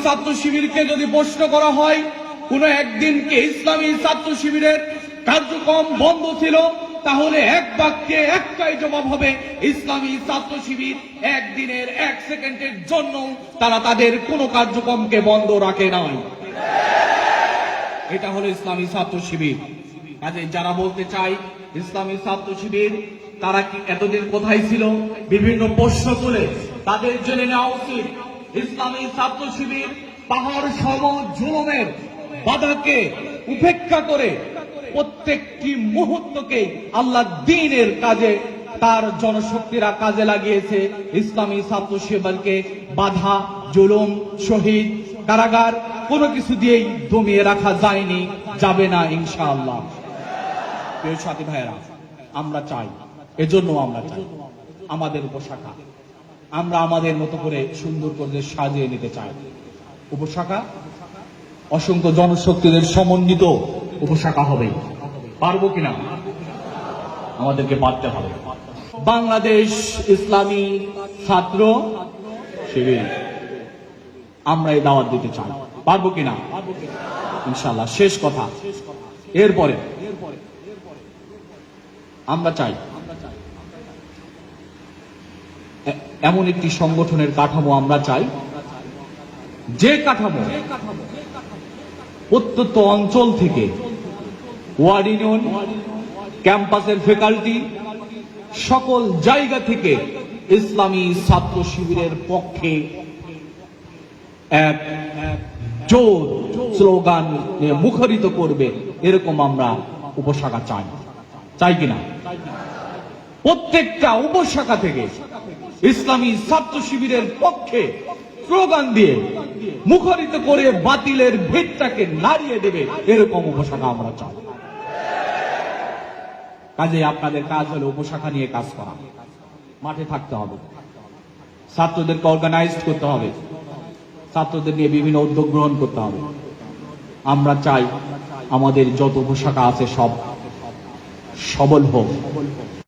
ছাত্র শিবিরকে যদি প্রশ্ন করা হয় কোন একদিন কি ইসলামী ছাত্র শিবিরের কার্যক্রম বন্ধ ছিল, তাহলে এক বাক্যে একটাই জবাব হবে, ইসলামী ছাত্র শিবির একদিনের 1 সেকেন্ডের জন্য তারা তাদের কোন কার্যক্রমকে বন্ধ রাখে নাই। এটা হলো ইসলামী ছাত্র শিবির। কাজে যারা বলতে চাই ইসলামী ছাত্র শিবির তারা কি এতদিন কোথায় ছিল, বিভিন্ন প্রশ্ন তুলে তাদের জেনে নেওয়া উচিত। ইসলামী ছাত্র শিবির পাহাড় সম জুলুমের বাধাকে উপেক্ষা করে প্রত্যেকটি মুহূর্তকে আল্লাহ দ্বীনের কাজে তার জনশক্তিরা কাজে লাগিয়েছে। ইসলামী ছাত্র শিবিরকে বাধা, জুলুম, শহীদ, কারাগার কোনো কিছু দিয়েই দমিয়ে রাখা যায়নি, যাবে না ইনশাআল্লাহ। প্রিয় সাথী ভাইয়েরা, আমরা চাই, এজন্য আমরা চাই আমাদের উপশাখা আমরা আমাদের মতো করে সুন্দর করে সাজিয়ে নিতে চাই। উপশাখা অসংখ্য জনশক্তিদের সমন্বিত উপশাখা হবে। পারবো কিনা? আমাদেরকে পারতে হবে। বাংলাদেশ ইসলামী ছাত্র শিবির আমরা এই দাওয়াত দিতে চাই। পারবো কিনা? ইনশাআল্লাহ। শেষ কথা, এরপরে আমরা চাই এমন একটি সংগঠনের কাঠামো আমরা চাই, যে কাঠামো প্রত্যন্ত অঞ্চল থেকে ওয়ার্ড ইউনিয়ন, ক্যাম্পাসের ফ্যাকাল্টি, সকল জায়গা থেকে ইসলামী ছাত্র শিবিরের পক্ষে এক জোর স্লোগান মুখরিত করবে, এরকম আমরা উপশাখা চাই। চাই কিনা? প্রত্যেকটা উপশাখা থেকে ইসলামী ছাত্র শিবিরের পক্ষে স্লোগান দিয়ে মুখরিত করে বাতিলের ভিতটাকে নাড়িয়ে দেবে, এরকম উপশাখা আমরা চাই। কাজে আপনাদের কাজ হলো উপশাখা নিয়ে কাজ করা, মাঠে থাকতে হবে, ছাত্রদেরকে অর্গানাইজড করতে হবে, ছাত্রদের নিয়ে বিভিন্ন উদ্যোগ গ্রহণ করতে হবে। আমরা চাই আমাদের যত উপশাখা আছে সব সবল হোক,